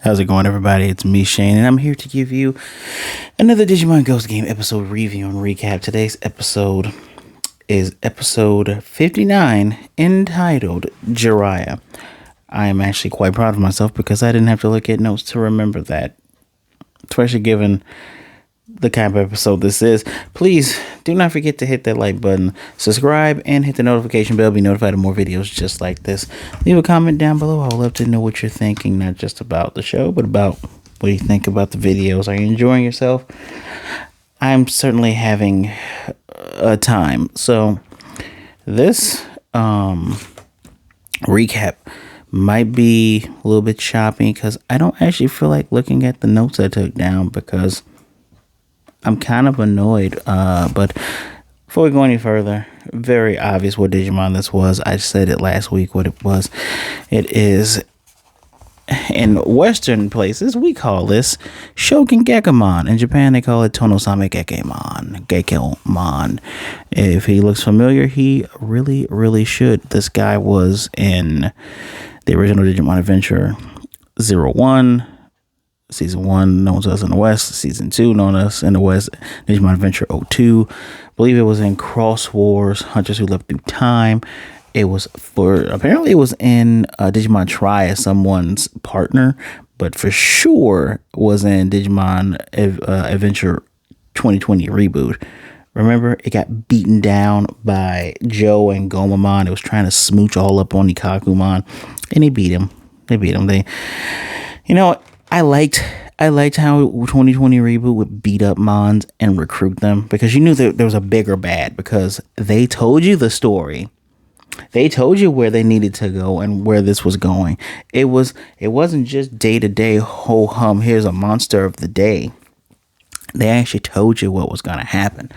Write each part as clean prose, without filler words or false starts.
How's it going, everybody? It's me, Shane, and I'm here to give you another Digimon Ghost Game episode review and recap. Today's episode is episode 59, entitled Jiraiya. I am actually quite proud of myself because I didn't have to look at notes to remember that, especially given the kind of episode this is. Please do not forget to hit that like button, subscribe, and hit the notification bell to be notified of more videos just like this. Leave a comment down below. I would love to know what you're thinking, not just about the show, but about what you think about the videos. Are you enjoying yourself? I'm certainly having a time. So this recap might be a little bit choppy because I don't actually feel like looking at the notes I took down because I'm kind of annoyed, but before we go any further, very obvious what Digimon this was. I said it last week what it was. It is, in Western places, we call this Shogun Gekomon. In Japan, they call it Tonosame Gekemon. If he looks familiar, he really should. This guy was in the original Digimon Adventure 01. Season 1, known to us in the West. Season 2, known to us in the West. Digimon Adventure 02. I believe it was in Cross Wars, Hunters Who Left Through Time. Apparently it was in Digimon Try as someone's partner, but for sure was in Digimon Adventure 2020 reboot. Remember, it got beaten down by Joe and Gomamon. It was trying to smooch all up on Ikakumon, and they beat him. I liked how 2020 reboot would beat up Mons and recruit them because you knew that there was a bigger bad because they told you the story. They told you where they needed to go and where this was going. It wasn't just day to day ho hum. Here's a monster of the day. They actually told you what was going to happen.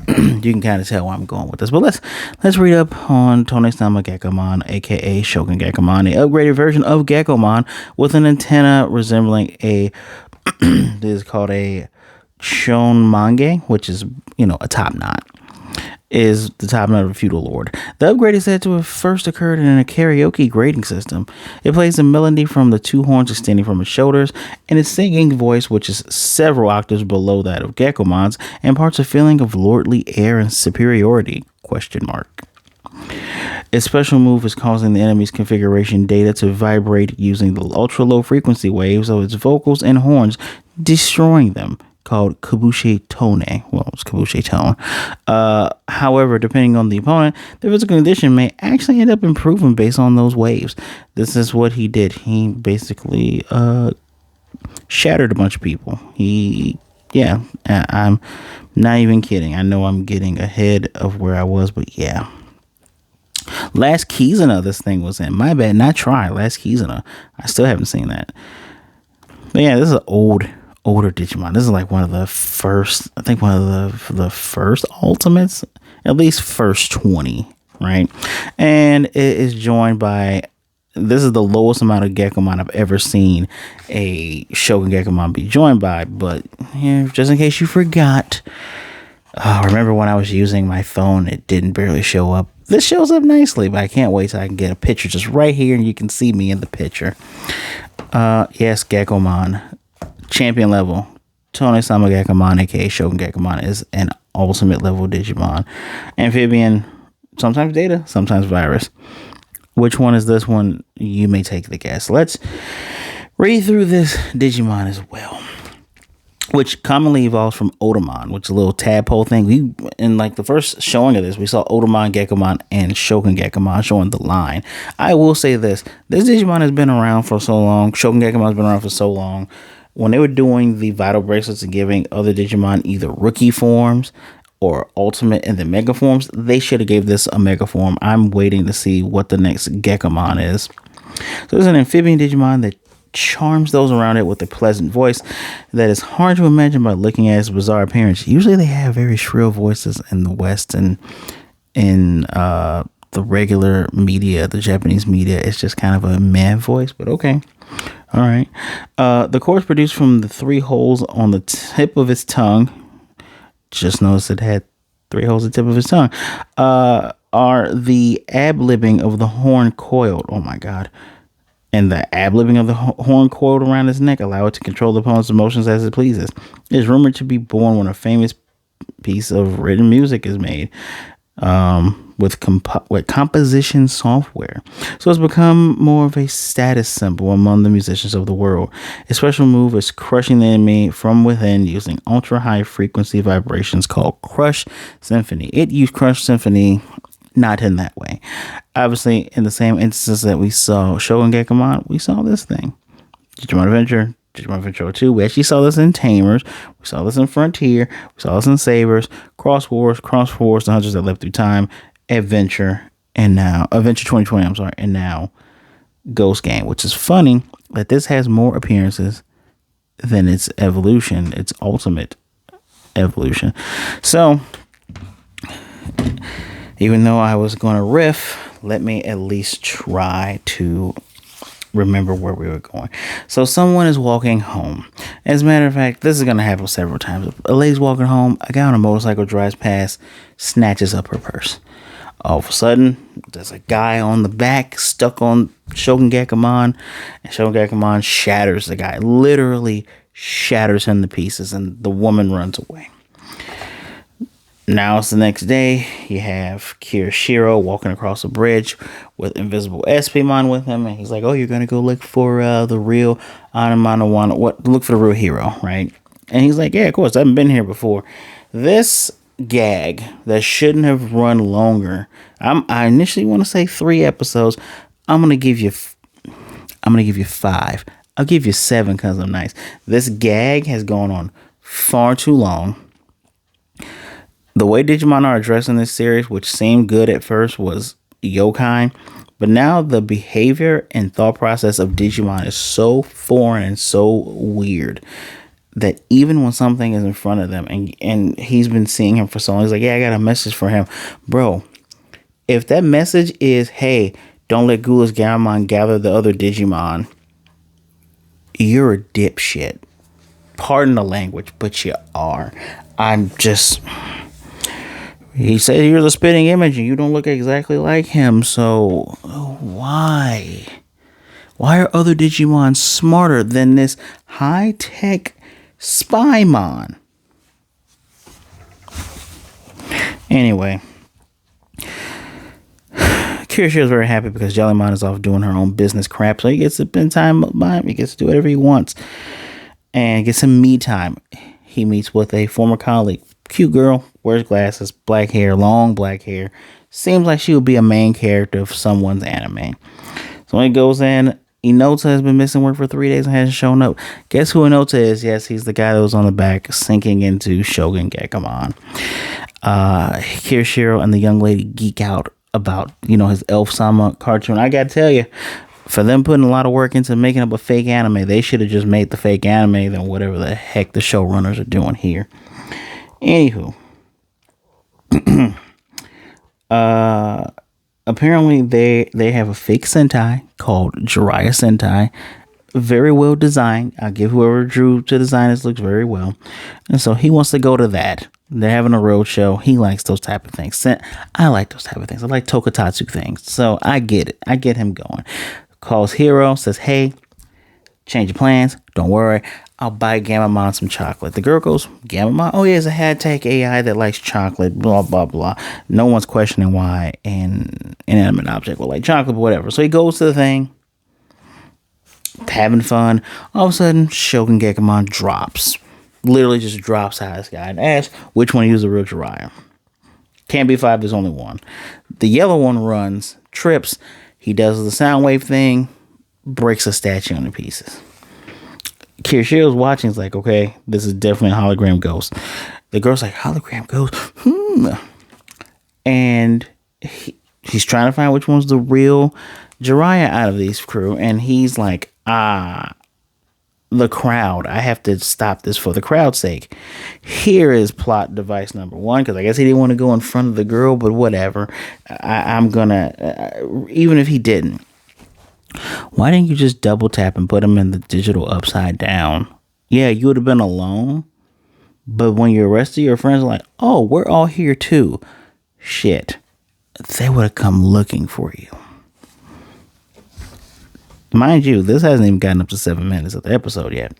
You can kind of tell where I'm going with this. But let's read up on Tonesama Gekomon, aka Shogun Gekomon, the upgraded version of Gekomon with an antenna resembling a this is called a Chonmange, which is, a top knot. Is the top knot of a feudal lord. The upgrade is said to have first occurred in a karaoke grading system. It plays a melody from the two horns extending from its shoulders, and its singing voice, which is several octaves below that of Gekomon's, imparts a feeling of lordly air and superiority, ? Its special move is causing the enemy's configuration data to vibrate using the ultra-low frequency waves of its vocals and horns, destroying them. Called Kabushi Tone. Well, it's Kabushi Tone. However, depending on the opponent, the physical condition may actually end up improving based on those waves. This is what he did. He basically shattered a bunch of people. I'm not even kidding. I know I'm getting ahead of where I was, but yeah. Last Kizuna this thing was in. My bad, not Try. Last Kizuna. I still haven't seen that. But yeah, this is an older Digimon. This is like one of the first, I think one of the first Ultimates, at least first 20, right? And it is joined by, this is the lowest amount of Gekomon I've ever seen a Shogun Gekomon be joined by, but just in case you forgot, remember when I was using my phone, it didn't barely show up. This shows up nicely, but I can't wait till I can get a picture just right here and you can see me in the picture. Yes, Gekomon. Champion level. Tonesama Gekomon, aka Shogun Gekomon, is an ultimate level Digimon. Amphibian, sometimes Data, sometimes Virus. Which one is this one? You may take the guess. Let's read through this Digimon as well. Which commonly evolves from Otamon, which is a little tadpole thing. In like the first showing of this, we saw Otamon, Gekomon, and Shogun Gekomon showing the line. I will say this Digimon has been around for so long. Shogun Gekomon has been around for so long. When they were doing the Vital Bracelets and giving other Digimon either rookie forms or ultimate and then mega forms, they should have gave this a mega form. I'm waiting to see what the next Gekomon is. So there's an amphibian Digimon that charms those around it with a pleasant voice that is hard to imagine by looking at its bizarre appearance. Usually they have very shrill voices in the West, and in the regular media, the Japanese media, it's just kind of a man voice, but okay. All right. The core is produced from the 3 holes on the tip of its tongue. Just noticed it had 3 holes at the tip of its tongue. Are the ab-libbing of the horn coiled. Oh my God. and the ad-libbing of the horn coiled around his neck allow it to control the opponent's emotions as it pleases. It is rumored to be born when a famous piece of written music is made with composition software. So it's become more of a status symbol among the musicians of the world. A special move is crushing the enemy from within using ultra high frequency vibrations called Crush Symphony. It used Crush Symphony not in that way. Obviously, in the same instances that we saw Shogun Gekomon, we saw this thing. Digimon Adventure, Digimon Adventure 2. We actually saw this in Tamers. We saw this in Frontier. We saw this in Sabers, Cross Wars, The Hunters That Lived Through Time, Adventure, and now Adventure 2020. I'm sorry, and now Ghost Game. Which is funny that this has more appearances than its evolution, its ultimate evolution. So, even though I was going to riff, let me at least try to remember where we were going. So someone is walking home. As a matter of fact, this is going to happen several times. A lady's walking home. A guy on a motorcycle drives past, snatches up her purse. All of a sudden, there's a guy on the back stuck on Shogun Gekomon, and Shogun Gekomon shatters the guy. Literally shatters him to pieces, and the woman runs away. Now it's the next day. You have Kiyoshiro walking across a bridge with invisible SPmon with him, and he's like, "Oh, you're gonna go look for the real Anamanawana. What? Look for the real hero, right?" And he's like, "Yeah, of course. I haven't been here before." This gag that shouldn't have run longer. I initially want to say 3 episodes. I'm gonna give you 5. I'll give you 7 because I'm nice. This gag has gone on far too long. The way Digimon are addressing this series, which seemed good at first, was yokai. But now the behavior and thought process of Digimon is so foreign and so weird that even when something is in front of them and he's been seeing him for so long, he's like, "Yeah, I got a message for him." Bro, if that message is, "Hey, don't let Gulas Garamon gather the other Digimon," you're a dipshit. Pardon the language, but you are. He said you're the spitting image and you don't look exactly like him, so why? Why are other Digimon smarter than this high-tech Spymon? Anyway, Kiyoshiro is very happy because Jellymon is off doing her own business crap, so he gets to spend time by him. He gets to do whatever he wants and get some me time. He meets with a former colleague. Cute girl, wears glasses, black hair, long black hair. Seems like she would be a main character of someone's anime. So when he goes in, Inota has been missing work for 3 days and hasn't shown up. Guess who Inota is? Yes, he's the guy that was on the back sinking into Shogun Gekomon. Kiyoshiro and the young lady geek out about, his Elf-sama cartoon. I gotta tell you, for them putting a lot of work into making up a fake anime, they should have just made the fake anime than whatever the heck the showrunners are doing here. Anywho, apparently they have a fake Sentai called Jiraiya Sentai. Very well designed. I'll give whoever drew to design this looks very well. And so he wants to go to that. They're having a road show. He likes those type of things. I like those type of things. I like Tokusatsu things. So I get it. I get him going. Calls Hero, says, "Hey, change your plans. Don't worry. I'll buy Gammamon some chocolate." The girl goes, "Gammamon? Oh, yeah, it's a high-tech AI that likes chocolate, blah, blah, blah." No one's questioning why an inanimate object will like chocolate, but whatever. So he goes to the thing, having fun. All of a sudden, Shogun Gekomon drops. Literally just drops out of the sky and asks which one is the real Jiraiya. Can't be 5, there's only one. The yellow one runs, trips. He does the sound wave thing, breaks a statue into pieces. Kiroshiro's watching. Is like, okay, this is definitely a hologram ghost. The girl's like, "Hologram ghost?" And he's trying to find which one's the real Jiraiya out of these crew. And he's like, the crowd. I have to stop this for the crowd's sake. Here is plot device number 1, because I guess he didn't want to go in front of the girl, but whatever. I'm gonna, even if he didn't, why didn't you just double tap and put him in the digital upside down? Yeah, you would have been alone, but when your rest of your friends are like, "Oh, we're all here too," shit, they would have come looking for you. Mind you, this hasn't even gotten up to 7 minutes of the episode yet.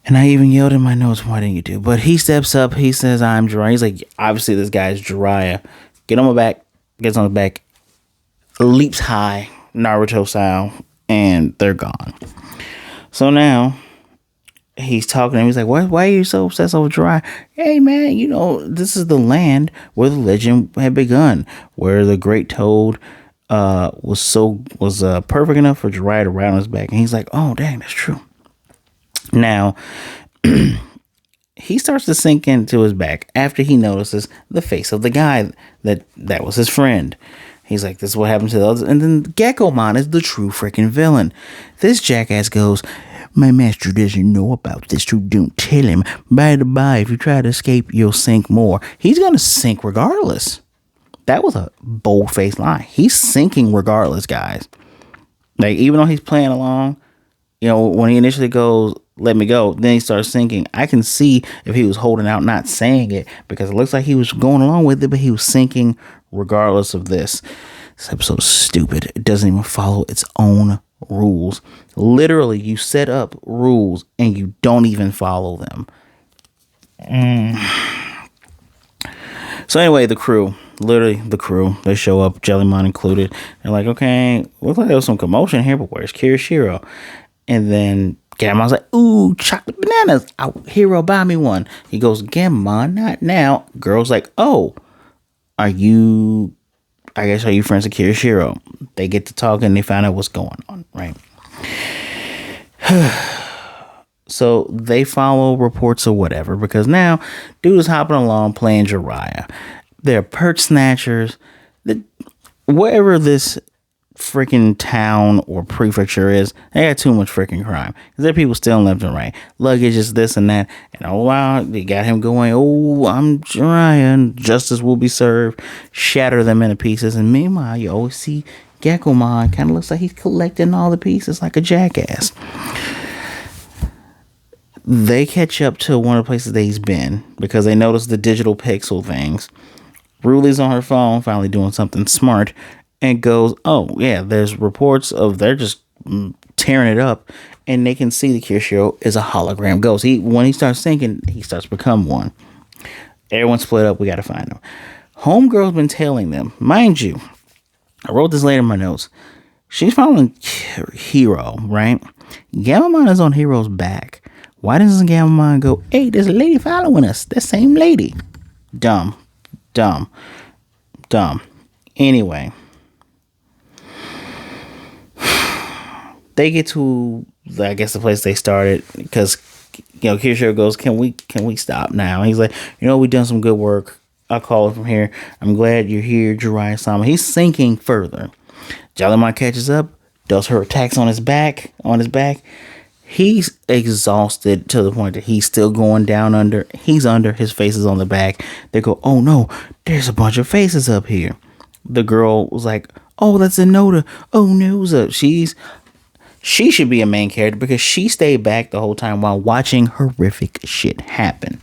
And I even yelled in my notes, why didn't you do? But he steps up. He says, I'm Jiraiya. He's like, obviously, this guy's Jiraiya. Get on my back. Gets on his back. Leaps high, Naruto style. And they're gone. So now, he's talking to him. He's like, why are you so obsessed with Jiraiya? Hey, man, this is the land where the legend had begun. Where the Great Toad was perfect enough for Jiraiya to ride on his back. And he's like, oh, dang, that's true. Now, he starts to sink into his back after he notices the face of the guy that was his friend. He's like, this is what happened to the others. And then Gekkomon is the true freaking villain. This jackass goes, my master doesn't know about this, so don't tell him. By the by, if you try to escape, you'll sink more. He's going to sink regardless. That was a bold-faced lie. He's sinking regardless, guys. Like, even though he's playing along, when he initially goes, let me go, then he starts sinking. I can see if he was holding out, not saying it, because it looks like he was going along with it, but he was sinking regardless of this. This episode is stupid. It doesn't even follow its own rules. Literally, you set up rules and you don't even follow them. So anyway, the crew, they show up, Jellymon included. They're like, okay, looks like there was some commotion here, but where's Kiyoshiro? And then Gammon's like, ooh, chocolate bananas. Hero, buy me one. He goes, Gammon, not now. Girl's like, oh, are you friends with Kiyoshiro? They get to talking and they find out what's going on, right? So they follow reports or whatever, because now dude is hopping along playing Jiraiya. They're perch snatchers. Wherever this freaking town or prefecture is, they got too much freaking crime. Because there are people stealing left and right. Luggage is this and that. And oh wow, they got him going, oh, I'm Jiraiya, and justice will be served. Shatter them into pieces. And meanwhile, you always see Gekkomon kind of looks like he's collecting all the pieces like a jackass. They catch up to one of the places that he's been because they notice the digital pixel things. Ruli's on her phone, finally doing something smart, and goes, oh, yeah, there's reports of they're just tearing it up, and they can see the Kiyoshiro is a hologram ghost. When he starts thinking, he starts to become one. Everyone split up. We got to find him. Homegirl's been tailing them. Mind you, I wrote this later in my notes. She's following Hero, right? Gammon is on Hero's back. Why doesn't Gammon go, hey, there's a lady following us. That same lady. Dumb. Anyway. They get to, I guess, the place they started, because, Kiyoshiro goes, can we stop now? And he's like, we done some good work. I'll call it from here. I'm glad you're here, Jiraiya-sama. He's sinking further. Jellymon catches up, does her attacks on his back. He's exhausted to the point that he's still going down under. He's under. His face is on the back. They go, oh no, there's a bunch of faces up here. The girl was like, oh, that's Inoda. Oh, no, she should be a main character because she stayed back the whole time while watching horrific shit happen.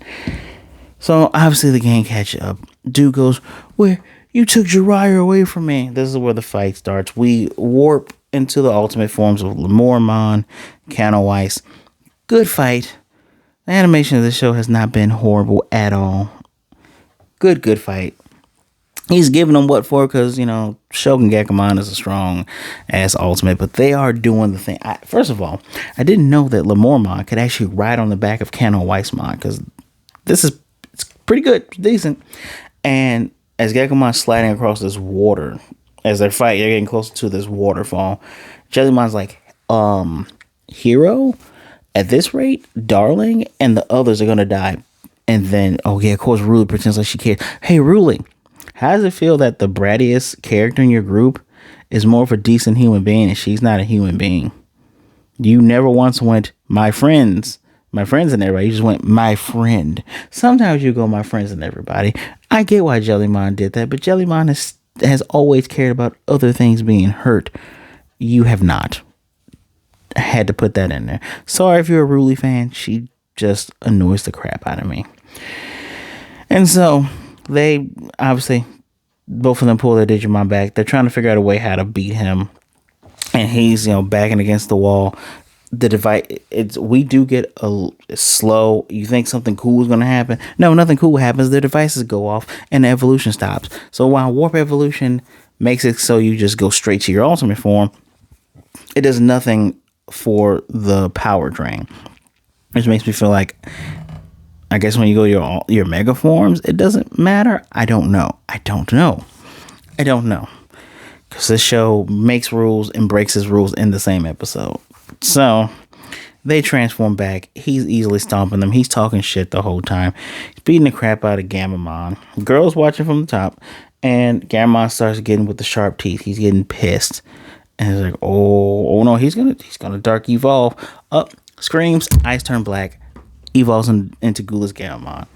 So obviously the gang catch up. Dude goes, where you took Jiraiya away from me. This is where the fight starts. We warp into the ultimate forms of Lemormon, Kano Weiss. Good fight. The animation of this show has not been horrible at all. Good fight. He's giving them what for, because, Shogun Gekkomon is a strong ass ultimate, but they are doing the thing. First of all, I didn't know that Lemormon could actually ride on the back of Kano Weissmon, because it's pretty good, decent. And as Gekkomon's sliding across this water, as they're fighting, they're getting closer to this waterfall. Jellymon's like, Hero, at this rate, darling, and the others are gonna die. And then, of course, Ruli pretends like she cares. Hey, Ruli, how does it feel that the brattiest character in your group is more of a decent human being and she's not a human being? You never once went, my friends and everybody. You just went, my friend. Sometimes you go, my friends and everybody. I get why Jellymon did that, but Jellymon has always cared about other things being hurt. You have not. I had to put that in there. Sorry if you're a Ruli fan. She just annoys the crap out of me. And so they obviously, both of them pull their Digimon back. They're trying to figure out a way how to beat him. and he's backing against the wall. The device, we do get a slow. You think something cool is going to happen? No, nothing cool happens. The devices go off and the evolution stops. So while warp evolution makes it so you just go straight to your ultimate form, it does nothing for the power drain, which makes me feel like, I guess when you go to your mega forms, it doesn't matter. I don't know. Because this show makes rules and breaks his rules in the same episode. So they transform back. He's easily stomping them. He's talking shit the whole time. He's beating the crap out of Gammamon. Girl's watching from the top, and Gammamon starts getting with the sharp teeth. He's getting pissed, and he's like, "Oh no, he's gonna dark evolve." Up, screams. Eyes turn black. Evolves into Ghoulish Gammamon.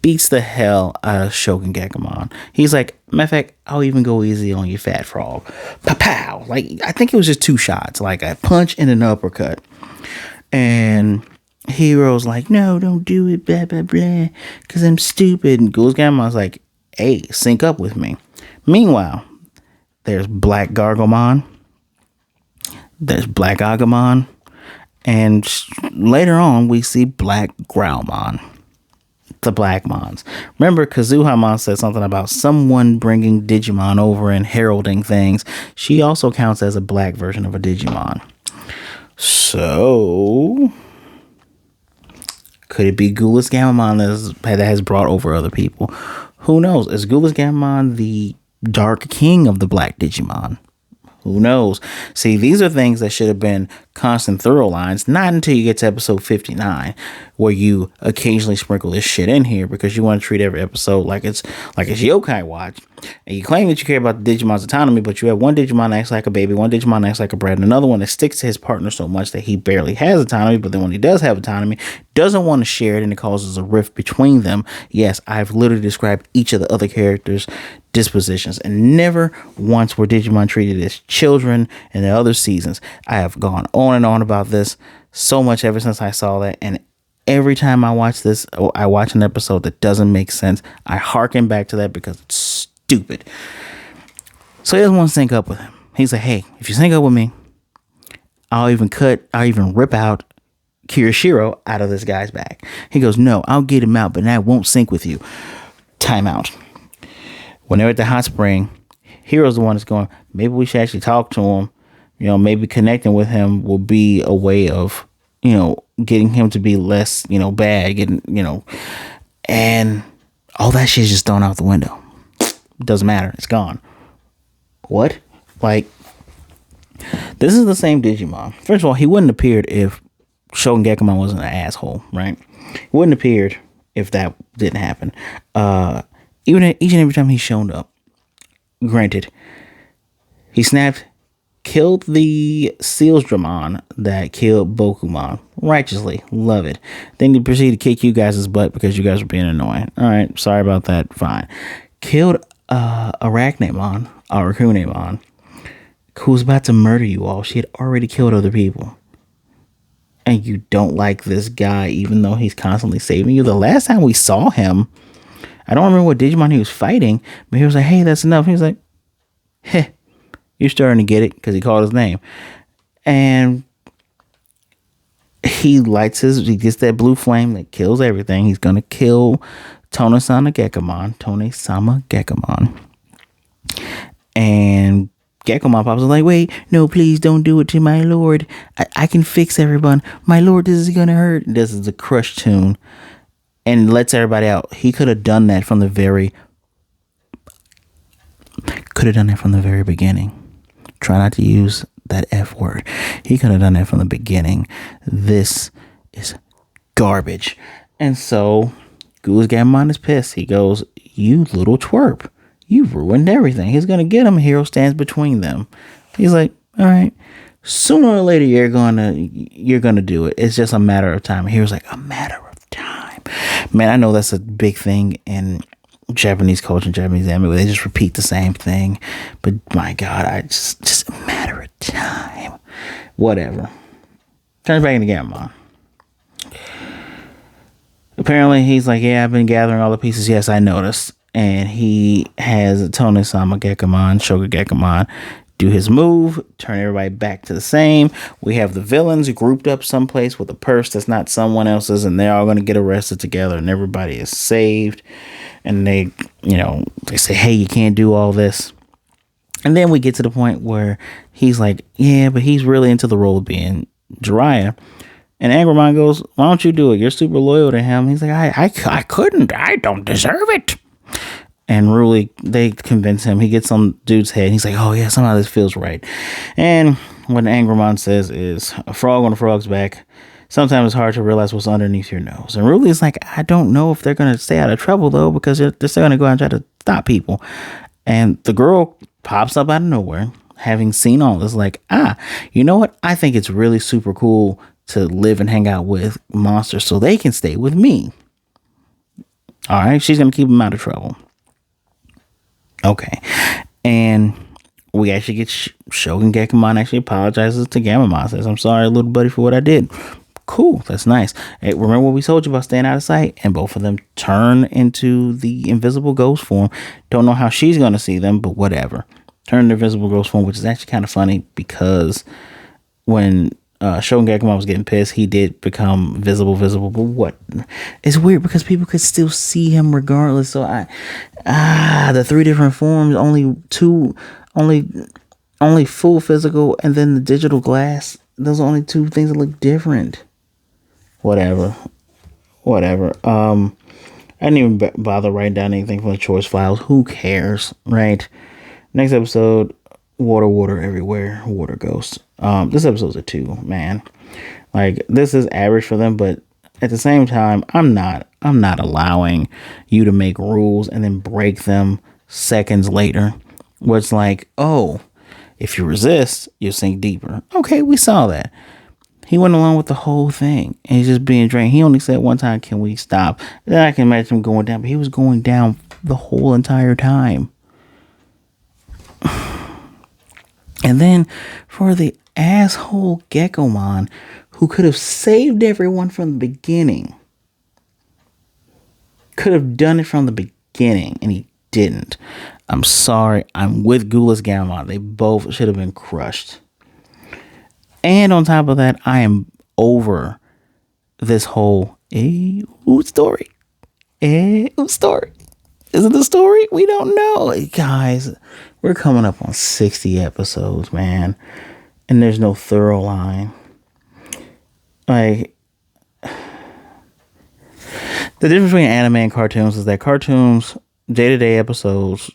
Beats the hell out of Shogun Gakumon. He's like, matter of fact, I'll even go easy on you, fat frog. Pow! Like, I think it was just 2 shots, like a punch and an uppercut. And Hero's like, no, don't do it, blah, blah, blah, because I'm stupid. And Ghoulish Gakumon's like, hey, sync up with me. Meanwhile, there's Black Gargomon. There's Black Agumon. And later on, we see Black Growlmon. The Black Mons. Remember, Kazuhamon said something about someone bringing Digimon over and heralding things. She also counts as a black version of a Digimon. So, could it be Ghoulish Gammamon that has brought over other people? Who knows? Is Ghoulish Gammamon the Dark King of the Black Digimon? Who knows? See, these are things that should have been constant thorough lines, not until you get to episode 59, where you occasionally sprinkle this shit in here because you want to treat every episode like it's Yokai Watch. And you claim that you care about the Digimon's autonomy, but you have one Digimon that acts like a baby, one Digimon that acts like a brat, and another one that sticks to his partner so much that he barely has autonomy, but then when he does have autonomy, doesn't want to share it, and it causes a rift between them. Yes, I've literally described each of the other characters' dispositions, and never once were Digimon treated as children in the other seasons. I have gone on and on about this so much ever since I saw that, and every time I watch this, or I watch an episode that doesn't make sense, I harken back to that because it's stupid. So he doesn't want to sync up with him. He's like, hey, if you sync up with me, I'll even rip out Kiyoshiro out of this guy's back. He goes, no, I'll get him out, but I won't sync with you. Time out. When they're at the hot spring, Hero's the one that's going, maybe we should actually talk to him. Maybe connecting with him will be a way of, getting him to be less, bad, and all that shit is just thrown out the window. Doesn't matter. It's gone. What? Like, this is the same Digimon. First of all, he wouldn't have appeared if Shogun Gakumon wasn't an asshole, right? He wouldn't have appeared if that didn't happen. Even each and every time he's shown up, granted, he snapped, killed the Sealsdramon that killed Bokumon righteously. Love it. Then he proceeded to kick you guys' butt because you guys were being annoying. All right, sorry about that. Fine. Killed Arakunemon, who was about to murder you all. She had already killed other people. And you don't like this guy, even though he's constantly saving you. The last time we saw him, I don't remember what Digimon he was fighting, but he was like, hey, that's enough. He was like, heh, you're starting to get it, because he called his name. And he gets that blue flame that kills everything. He's going to kill Tonesama Gekamon. And Gekamon pops up like, wait, no, please don't do it to my lord. I can fix everyone. My lord, this is going to hurt. This is the crush tune. And lets everybody out. He could have done that from the very beginning. Try not to use that F word. He could have done that from the beginning. This is garbage. And so Ghoulish Gammamon is pissed. He goes, you little twerp. You ruined everything. He's going to get him. Hero stands between them. He's like, all right. Sooner or later, you're gonna do it. It's just a matter of time. Hero's like, a matter of time. Man, I know that's a big thing in Japanese culture and Japanese anime where they just repeat the same thing. But my God, just a matter of time. Whatever. Turns back into Gammamon. Apparently, he's like, yeah, I've been gathering all the pieces. Yes, I noticed. And he has Tonesama Gekamon, Shogun Gekamon, do his move, turn everybody back to the same. We have the villains grouped up someplace with a purse that's not someone else's, and they're all going to get arrested together, and everybody is saved. And they say, hey, you can't do all this. And then we get to the point where he's like, yeah, but he's really into the role of being Jiraiya. And Angramon goes, why don't you do it? You're super loyal to him. He's like, I couldn't. I don't deserve it. And really, they convince him. He gets on dude's head. And he's like, oh, yeah, somehow this feels right. And what Angramon says is, a frog on a frog's back. Sometimes it's hard to realize what's underneath your nose. And really, it's like, I don't know if they're going to stay out of trouble, though, because they're still going to go out and try to stop people. And the girl pops up out of nowhere, having seen all this, like, you know what? I think it's really super cool to live and hang out with monsters so they can stay with me. All right, she's going to keep them out of trouble. Okay. And we actually get Shogun Gekomon actually apologizes to Gamamon, says, I'm sorry, little buddy, for what I did. Cool, that's nice. Hey, remember what we told you about staying out of sight? And both of them turn into the invisible ghost form. Don't know how she's going to see them, but whatever. Turn into invisible ghost form, which is actually kind of funny because when Shogun Gekomon was getting pissed, he did become visible. But what? It's weird because people could still see him regardless. So the three different forms, only full physical, and then the digital glass. Those are only two things that look different. Whatever. I didn't even bother writing down anything from the choice files. Who cares, right? Next episode, water everywhere, water ghosts. This episode's a 2, man. Like, this is average for them, but at the same time, I'm not allowing you to make rules and then break them seconds later. Where it's like, oh, if you resist, you'll sink deeper. Okay, we saw that. He went along with the whole thing, and he's just being drained. He only said one time, can we stop? Then I can imagine him going down, but he was going down the whole entire time. And then for the asshole Gekomon, who could have saved everyone from the beginning, could have done it from the beginning, and he didn't. I'm sorry. I'm with Gulas Gamma. They both should have been crushed. And on top of that, I am over this whole story. Story. Is it the story? We don't know. Guys, we're coming up on 60 episodes, man. And there's no thorough line. Like, the difference between anime and cartoons is that cartoons, day-to-day episodes,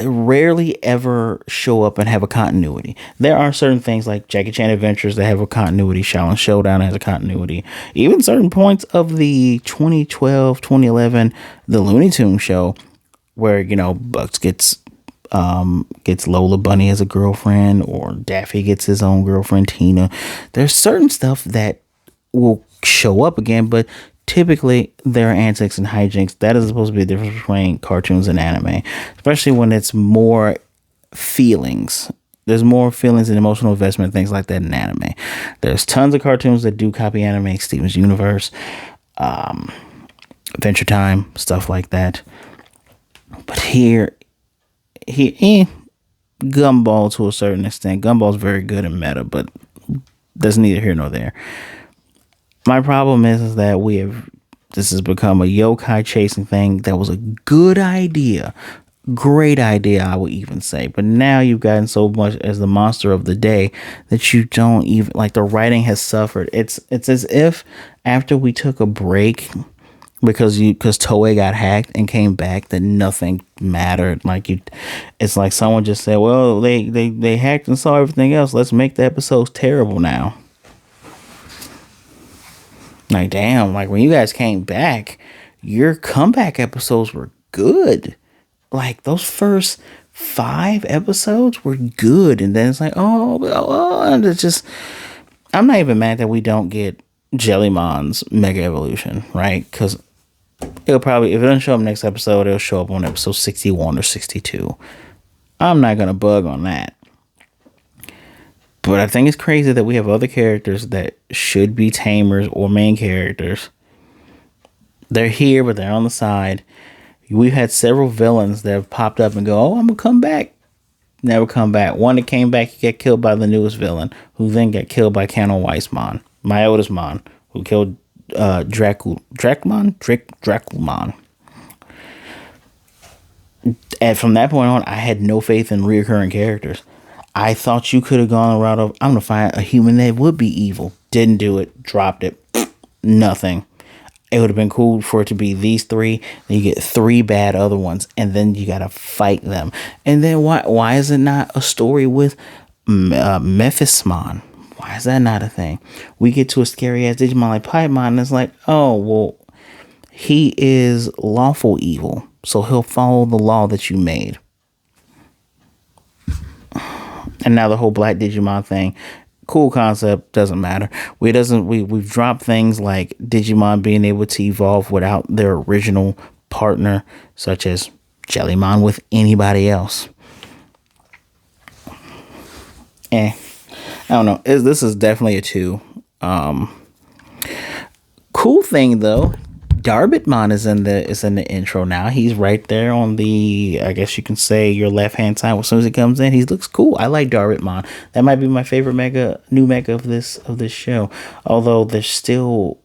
rarely ever show up and have a continuity. There are certain things like Jackie Chan Adventures that have a continuity. Shaolin Showdown has a continuity. Even certain points of the 2012, 2011, the Looney Tunes show, where, Bugs gets Lola Bunny as a girlfriend, or Daffy gets his own girlfriend, Tina. There's certain stuff that will show up again, but typically there are antics and hijinks. That is supposed to be the difference between cartoons and anime, especially when it's more feelings. There's more feelings and emotional investment, things like that in anime. There's tons of cartoons that do copy anime, Steven's Universe, Adventure Time, stuff like that. But here, Gumball to a certain extent. Gumball's very good in meta, but that's neither here nor there. My problem is that this has become a yokai chasing thing that was a good idea. Great idea, I would even say. But now you've gotten so much as the monster of the day that you don't even, like, the writing has suffered. It's as if after we took a break because Toei got hacked and came back, that nothing mattered. It's like someone just said, well, they hacked and saw everything else. Let's make the episodes terrible now. Like, damn, like when you guys came back, your comeback episodes were good. Like, those first 5 episodes were good. And then it's like, and it's just, I'm not even mad that we don't get Jellymon's Mega Evolution, right? Because it'll probably, if it doesn't show up next episode, it'll show up on episode 61 or 62. I'm not going to bug on that. But I think it's crazy that we have other characters that should be tamers or main characters. They're here, but they're on the side. We've had several villains that have popped up and go, oh, I'm going to come back. never come back. One that came back, he got killed by the newest villain, who then got killed by Canon Weissmon, my oldest Mon, who killed Dracmon. And from that point on, I had no faith in reoccurring characters. I thought you could have gone the route of, I'm going to find a human that would be evil. Didn't do it. Dropped it. Nothing. It would have been cool for it to be these three. Then you get three bad other ones. And then you got to fight them. And then why is it not a story with Mephismon? Why is that not a thing? We get to a scary ass Digimon like Paimon, and it's like, oh, well, he is lawful evil. So he'll follow the law that you made. And now the whole Black Digimon thing, cool concept, doesn't matter. We've dropped things like Digimon being able to evolve without their original partner, such as Jellymon with anybody else. I don't know. This is definitely a 2. Cool thing though, Darbitmon is in the intro now. He's right there on the, I guess you can say, your left hand side. As soon as he comes in, he looks cool. I like Darbitmon. That might be my favorite new mega of this show. Although there's still,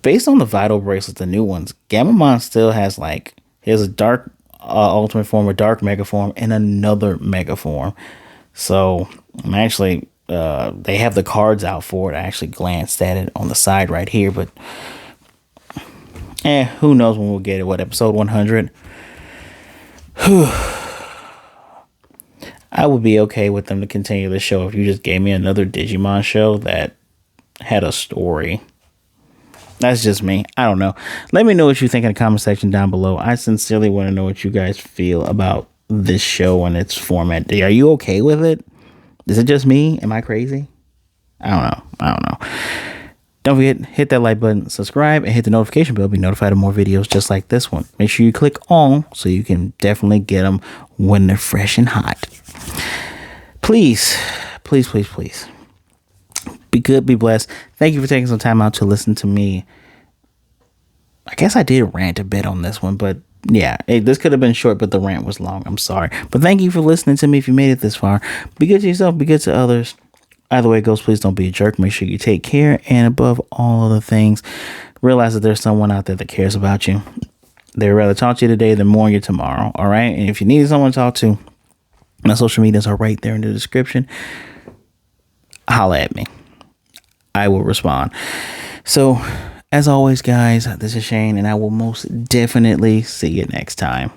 based on the Vital Bracelets, the new ones, Gammamon still has a dark ultimate form, a dark mega form, and another mega form. So I'm actually. They have the cards out for it. I actually glanced at it on the side right here, but who knows when we'll get it? What, episode 100? I would be okay with them to continue the show if you just gave me another Digimon show that had a story. That's just me. I don't know. Let me know what you think in the comment section down below. I sincerely want to know what you guys feel about this show and its format. Are you okay with it? Is it just me? Am I crazy? I don't know. Don't forget, hit that like button, subscribe, and hit the notification bell to be notified of more videos just like this one. Make sure you click on so you can definitely get them when they're fresh and hot. Please, please, please, please. Be good, be blessed. Thank you for taking some time out to listen to me. I guess I did rant a bit on this one, but yeah, this could have been short, but the rant was long. I'm sorry. But thank you for listening to me if you made it this far. Be good to yourself, be good to others. Either way it goes, please don't be a jerk. Make sure you take care. And above all other things, realize that there's someone out there that cares about you. They'd rather talk to you today than mourn you tomorrow. All right? And if you need someone to talk to, my social medias are right there in the description. Holla at me. I will respond. So, as always, guys, this is Shane, and I will most definitely see you next time.